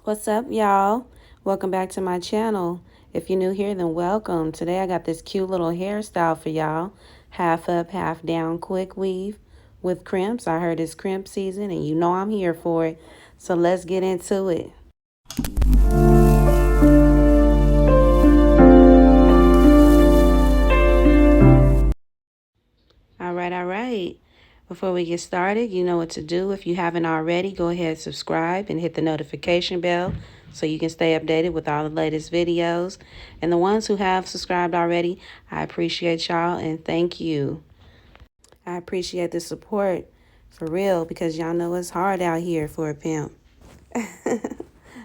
What's up, y'all? Welcome back to my channel. If you're new here, then welcome. Today I got this cute little hairstyle for y'all. Half up, half down, quick weave with crimps. I heard it's crimp season and you know I'm here for it. So let's get into it. All right. Before we get started, you know what to do. If you haven't already, go ahead and subscribe and hit the notification bell so you can stay updated with all the latest videos. And the ones who have subscribed already, I appreciate y'all and thank you. I appreciate the support for real because y'all know it's hard out here for a pimp.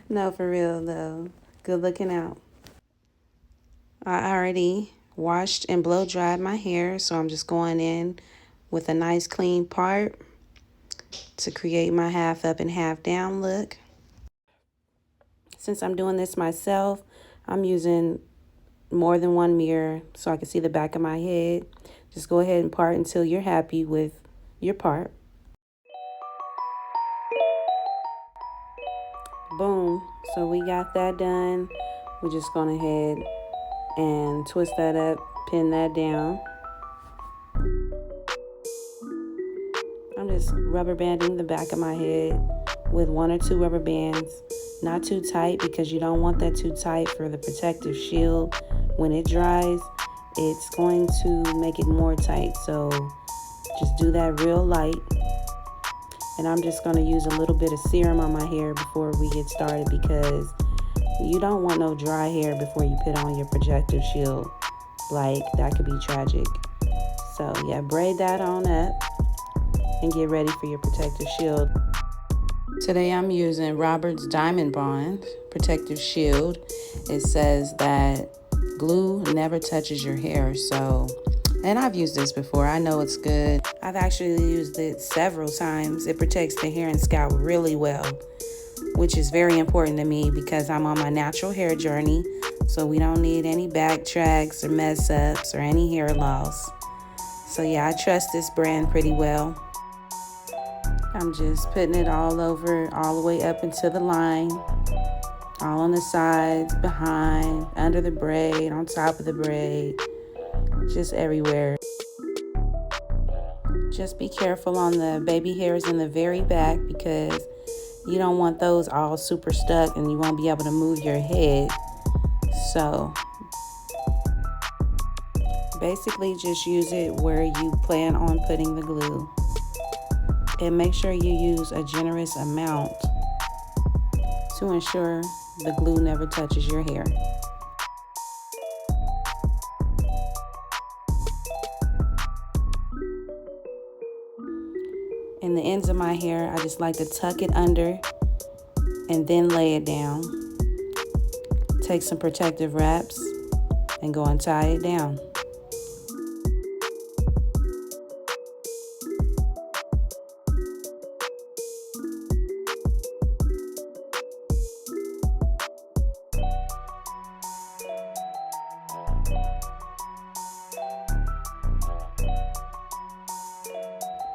No, for real though. Good looking out. I already washed and blow dried my hair, so I'm just going in with a nice clean part to create my half up and half down look. Since I'm doing this myself, I'm using more than one mirror so I can see the back of my head. Just go ahead and part until you're happy with your part. Boom. So we got that done. We're just going ahead and twist that up, pin that down. I'm just rubber banding the back of my head with 1 or 2 rubber bands. Not too tight because you don't want that too tight for the protective shield. When it dries, it's going to make it more tight. So just do that real light. And I'm just going to use a little bit of serum on my hair before we get started because you don't want no dry hair before you put on your protective shield. Like, that could be tragic. So yeah, braid that on up and get ready for your protective shield. Today I'm using Robert's Diamond Bond Protective Shield. It says that glue never touches your hair, and I've used this before. I know it's good. I've actually used it several times. It protects the hair and scalp really well, which is very important to me because I'm on my natural hair journey, so we don't need any backtracks or mess ups or any hair loss. So yeah, I trust this brand pretty well. I'm just putting it all over, all the way up into the line, all on the sides, behind, under the braid, on top of the braid, just everywhere. Just be careful on the baby hairs in the very back because you don't want those all super stuck and you won't be able to move your head. So basically just use it where you plan on putting the glue. And make sure you use a generous amount to ensure the glue never touches your hair. In the ends of my hair, I just like to tuck it under and then lay it down. Take some protective wraps and go and tie it down.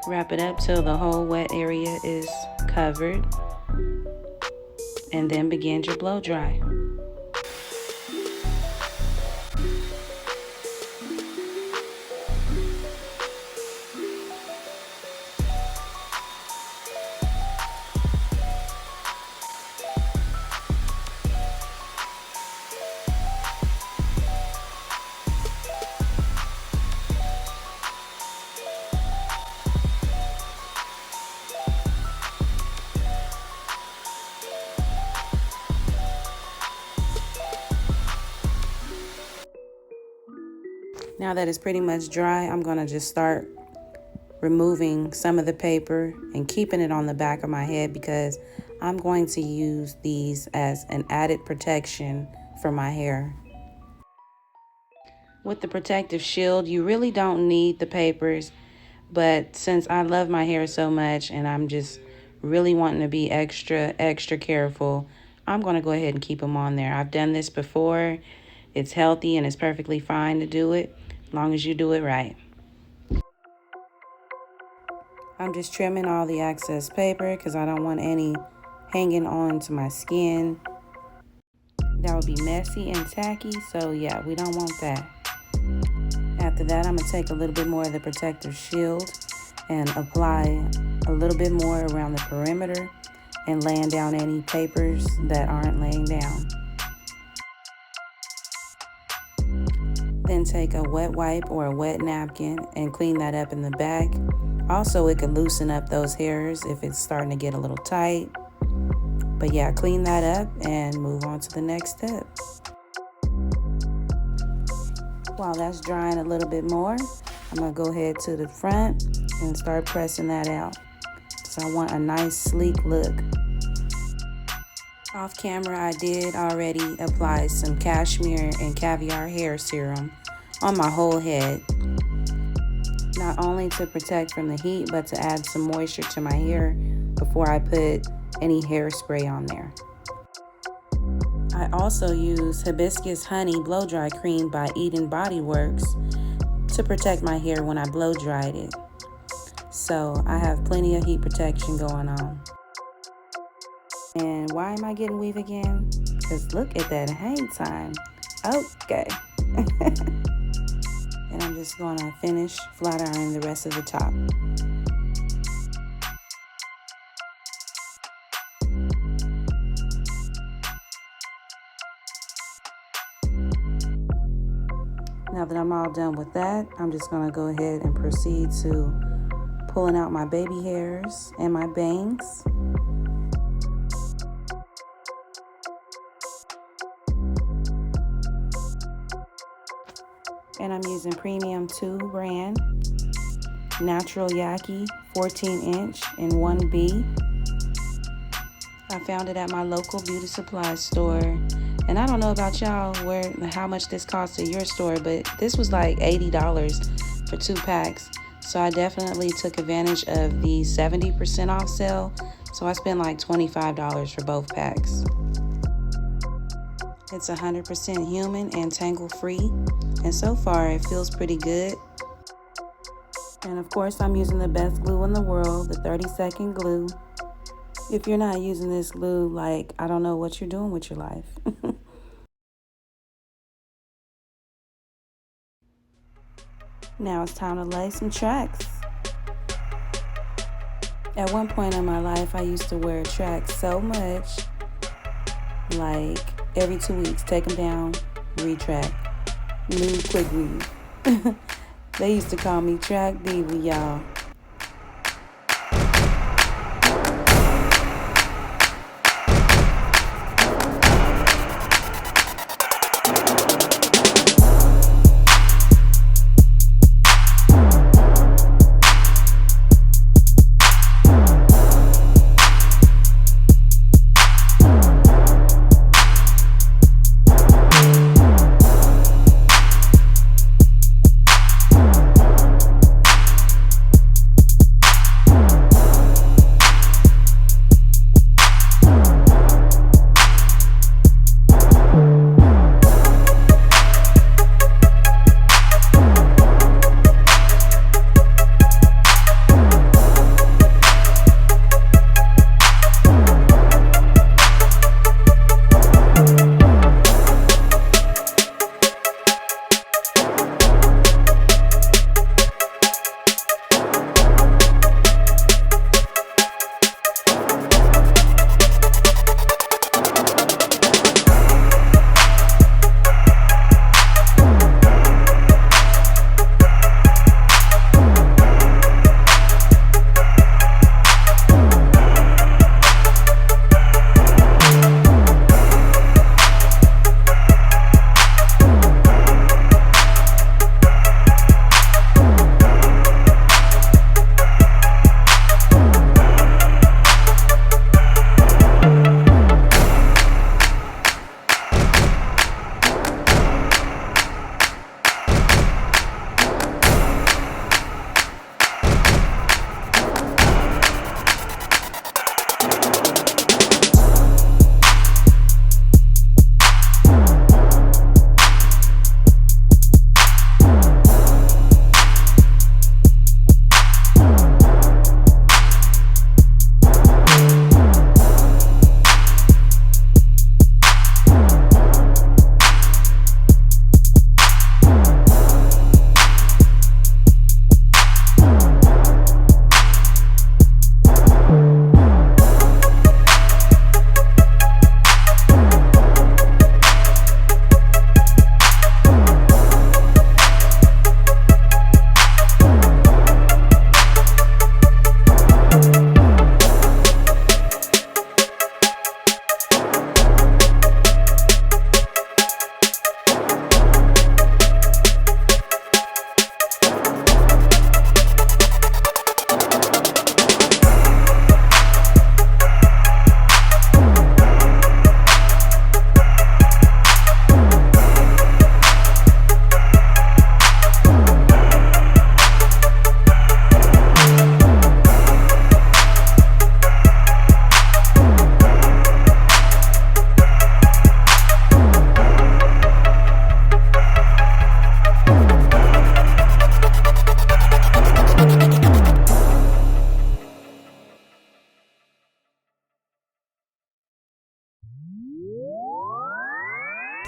Wrap it up till the whole wet area is covered, and then begin your blow dry. Now that it's pretty much dry, I'm going to just start removing some of the paper and keeping it on the back of my head because I'm going to use these as an added protection for my hair. With the protective shield, you really don't need the papers, but since I love my hair so much and I'm just really wanting to be extra careful, I'm going to go ahead and keep them on there. I've done this before. It's healthy and it's perfectly fine to do it as long as you do it right. I'm just trimming all the excess paper because I don't want any hanging on to my skin. That would be messy and tacky, so yeah, we don't want that. After that, I'm going to take a little bit more of the protective shield and apply a little bit more around the perimeter and laying down any papers that aren't laying down. Then take a wet wipe or a wet napkin and clean that up in the back. Also, it can loosen up those hairs if it's starting to get a little tight. But yeah, clean that up and move on to the next step. While that's drying a little bit more, I'm going to go ahead to the front and start pressing that out. So I want a nice sleek look. Off camera, I did already apply some cashmere and caviar hair serum on my whole head. Not only to protect from the heat, but to add some moisture to my hair before I put any hairspray on there. I also use Hibiscus Honey Blow Dry Cream by Eden Body Works to protect my hair when I blow dried it. So I have plenty of heat protection going on. And why am I getting weave again? Because look at that hang time. Okay. And I'm just going to finish flat ironing the rest of the top. Now that I'm all done with that, I'm just going to go ahead and proceed to pulling out my baby hairs and my bangs. And I'm using Premium 2 brand, Natural Yaki 14-inch in 1B. I found it at my local beauty supply store. And I don't know about y'all how much this costs at your store, but this was like $80 for 2 packs. So I definitely took advantage of the 70% off sale. So I spent like $25 for both packs. It's 100% human and tangle free. And so far it feels pretty good. And of course I'm using the best glue in the world, the 30-second glue. If you're not using this glue, like, I don't know what you're doing with your life. Now it's time to lay some tracks. At one point in my life, I used to wear tracks so much, like every 2 weeks, take them down, retract, new quick weave. They used to call me Track Diva, y'all.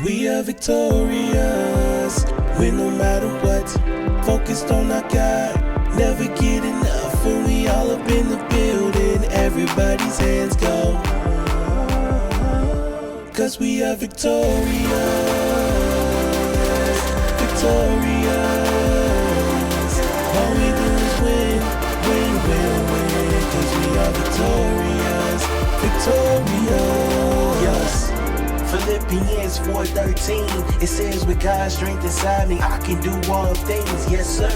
We are victorious. We no matter what, focused on our God. Never get enough when we all up in the building. Everybody's hands go. Cause we are victorious. Victorious. All we do is win, win, win, win. Cause we are victorious. Victorious. Philippians 4:13, it says with God's strength inside me, I can do all things, yes sir.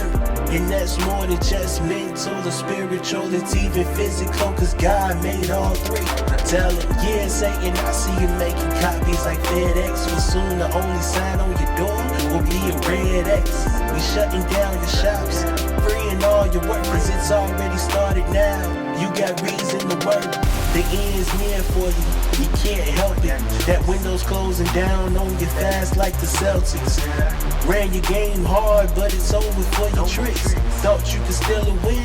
And that's more than just mental or spiritual, it's even physical, cause God made all three. Tell him, yeah Satan, I see you making copies like FedEx, but soon the only sign on your door will be a red X. We shutting down your shops, freeing all your workers, it's already started now. You got reason to work, the end's near for you, you can't help it. That window's closing down on you fast like the Celtics. Ran your game hard, but it's over for your tricks. Thought you could still win.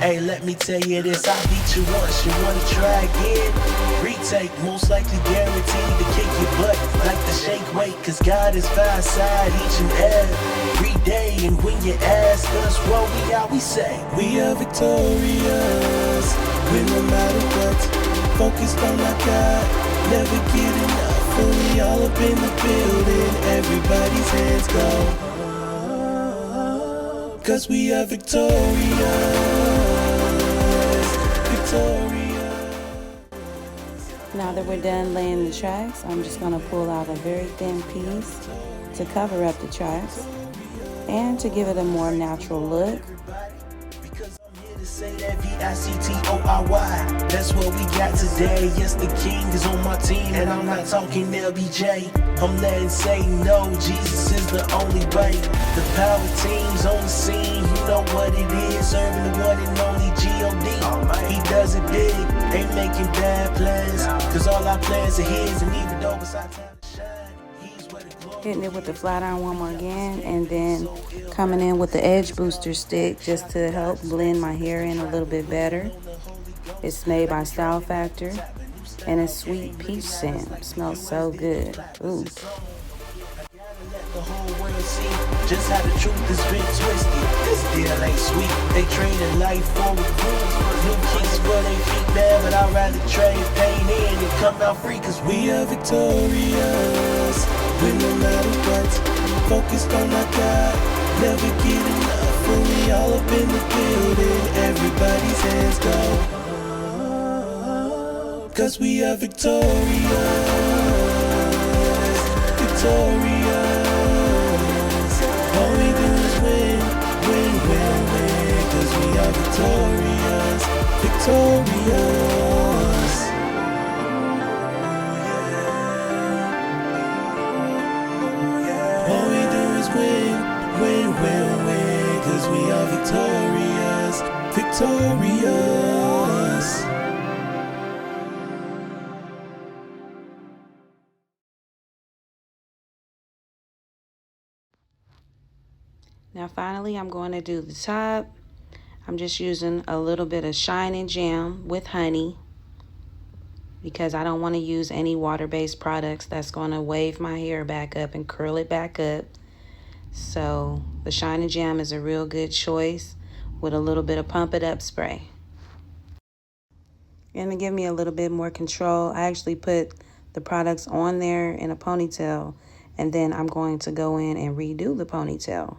Hey, let me tell you this, I beat you once, you wanna try again? Retake, most likely guaranteed to kick your butt like the shake weight, cause God is by our side each and every day. And when you ask us what we are, we say we are victorious. We no matter what, focused on our God. Never get enough when we all up in the building. Everybody's hands go. Cause we are victorious. Victorious. Now that we're done laying the tracks, I'm just going to pull out a very thin piece to cover up the tracks and to give it a more natural look. Say that V-I-C-T-O-R-Y. That's what we got today. Yes, the king is on my team, and I'm not talking LBJ. I'm letting Satan know Jesus is the only way. The power team's on the scene, you know what it is. Serving the one and only G.O.D. He does it big, ain't making bad plans, cause all our plans are his, and even though it's our time to shine, he's where the glory. Hitting it with the flat iron one more again, and then coming in with the edge booster stick just to help blend my hair in a little bit better. It's made by Style Factor, and it's sweet peach scent. It smells so good. Ooh. The whole world see just how the truth has been twisted. This deal ain't sweet. They trading life for recruits. New kicks for they feet bad, but I'd rather trade pain in and come out free. Cause we are victorious. We no matter what, focused on our God. Never get enough when we all up in the building. Everybody's hands go. Cause we are victorious. Victorious. All we do is win, win, win, win. Cause we are victorious, victorious. All we do is win, win, win, win. Cause we are victorious, victorious. Now finally, I'm going to do the top. I'm just using a little bit of Shine and Jam with honey because I don't want to use any water-based products that's going to wave my hair back up and curl it back up. So the Shine and Jam is a real good choice with a little bit of Pump It Up spray. And to give me a little bit more control, I actually put the products on there in a ponytail, and then I'm going to go in and redo the ponytail.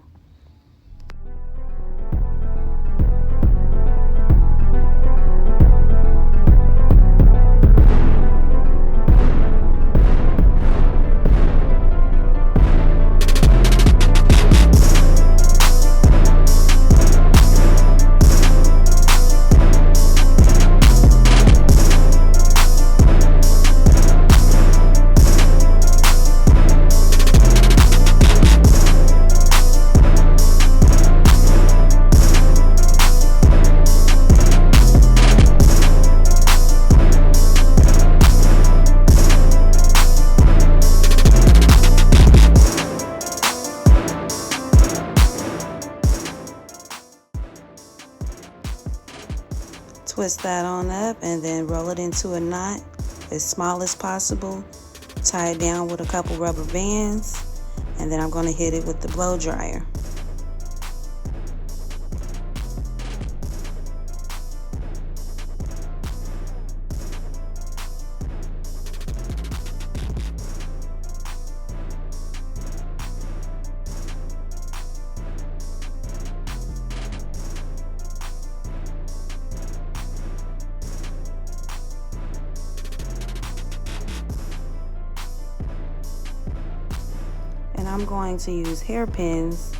Twist that on up and then roll it into a knot as small as possible tie it down with a couple rubber bands, and then I'm going to hit it with the blow dryer. And I'm going to use hairpins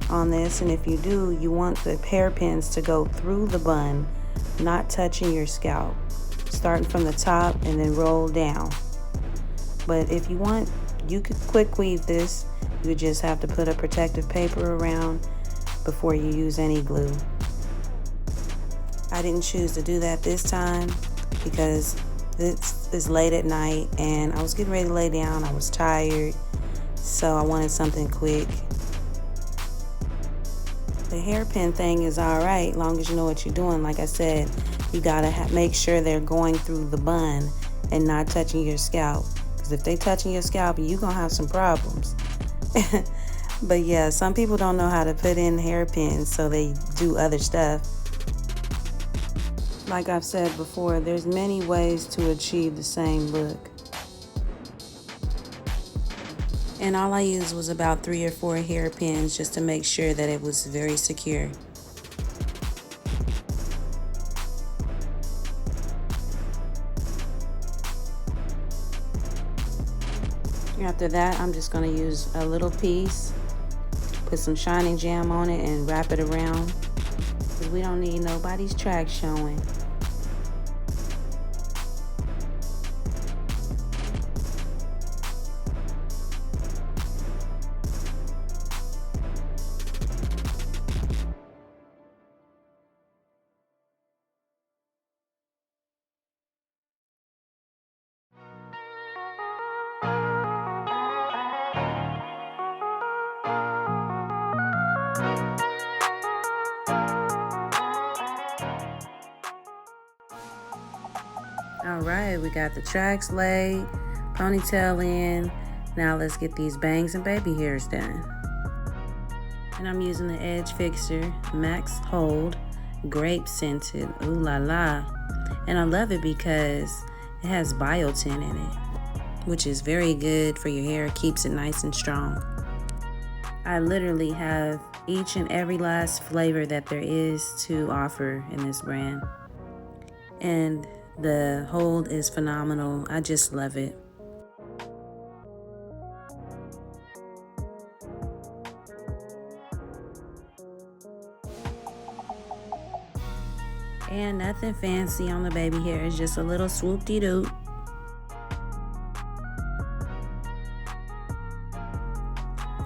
on this, and if you do, you want the hairpins to go through the bun, not touching your scalp, starting from the top and then roll down. But if you want, you could quick weave this. You just have to put a protective paper around before you use any glue. I didn't choose to do that this time because this is late at night and I was getting ready to lay down. I was tired, so I wanted something quick. The hairpin thing is alright, long as you know what you're doing. Like I said, you gotta make sure they're going through the bun and not touching your scalp. Because if they touching your scalp, you're gonna have some problems. But yeah, some people don't know how to put in hairpins, so they do other stuff. Like I've said before, there's many ways to achieve the same look. And all I used was about 3 or 4 hairpins just to make sure that it was very secure. After that, I'm just going to use a little piece, put some shining jam on it and wrap it around, because we don't need nobody's track showing. Alright, we got the tracks laid, ponytail in. Now let's get these bangs and baby hairs done. And I'm using the Edge Fixer Max Hold Grape Scented. Ooh la la. And I love it because it has biotin in it, which is very good for your hair. It keeps it nice and strong. I literally have each and every last flavor that there is to offer in this brand. And the hold is phenomenal. I just love it. And nothing fancy on the baby hair. It's just a little swoop-de-doop.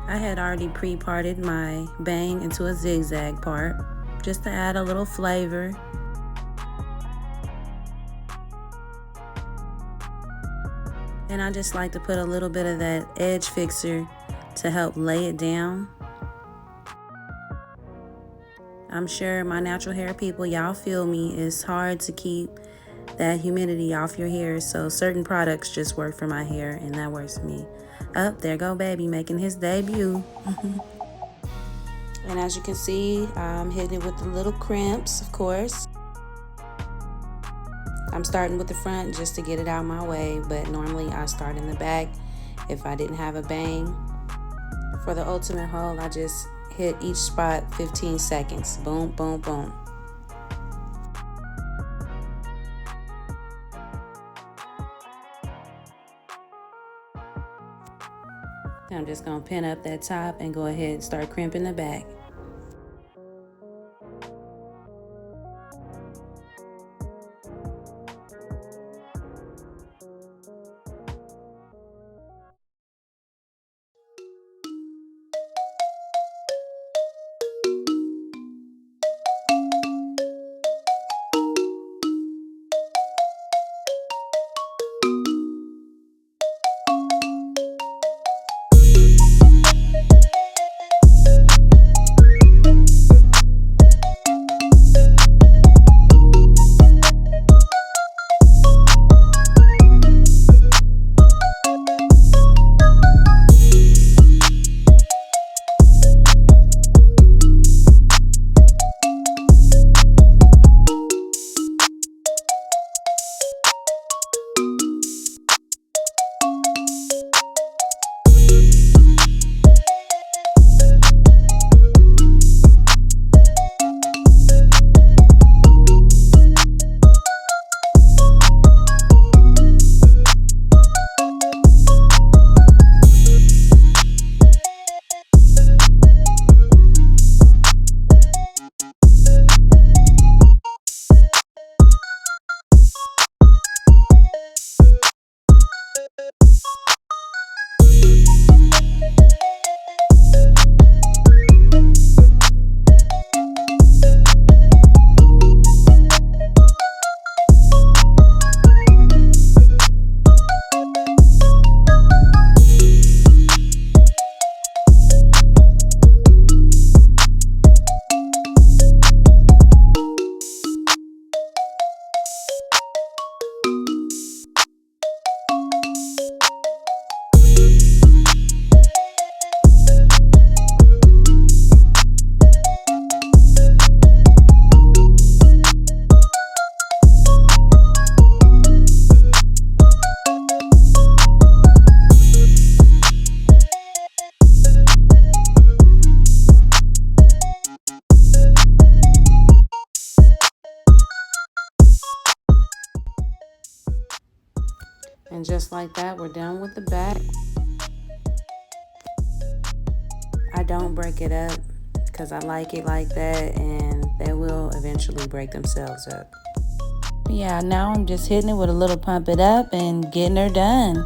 I had already pre-parted my bang into a zigzag part just to add a little flavor. And I just like to put a little bit of that edge fixer to help lay it down. I'm sure my natural hair people, y'all feel me. It's hard to keep that humidity off your hair, so certain products just work for my hair, and that works for me. Oh, there go baby making his debut. And as you can see, I'm hitting it with the little crimps, of course. I'm starting with the front just to get it out of my way, but normally I start in the back if I didn't have a bang. For the ultimate hold, I just hit each spot 15 seconds. Boom, boom, boom. I'm just gonna pin up that top and go ahead and start crimping the back. just like that, we're done with the back. I don't break it up because I like it like that, and they will eventually break themselves up. Yeah, now I'm just hitting it with a little pump it up and getting her done.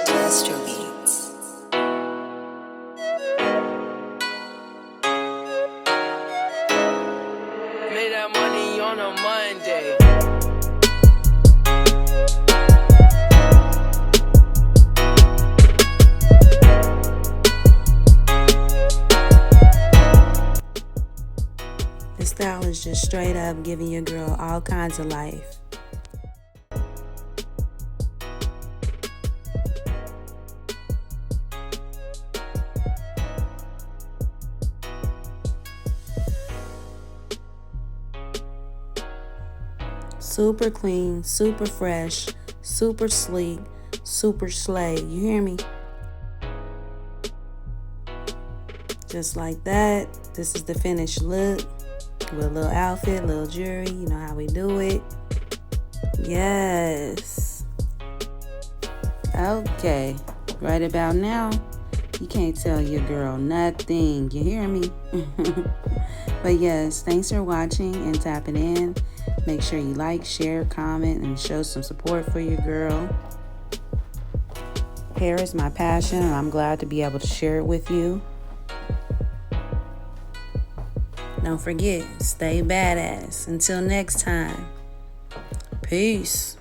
Astro Beats. Made that money on a Monday. The style is just straight up giving your girl all kinds of life. Super clean, super fresh, super sleek, super slay. You hear me? Just like that. This is the finished look with a little outfit, little jewelry. You know how we do it. Yes. Okay. Right about now, you can't tell your girl nothing. You hear me? But yes, thanks for watching and tapping in. Make sure you like, share, comment, and show some support for your girl. Hair is my passion, and I'm glad to be able to share it with you. Don't forget, stay badass. Until next time, peace.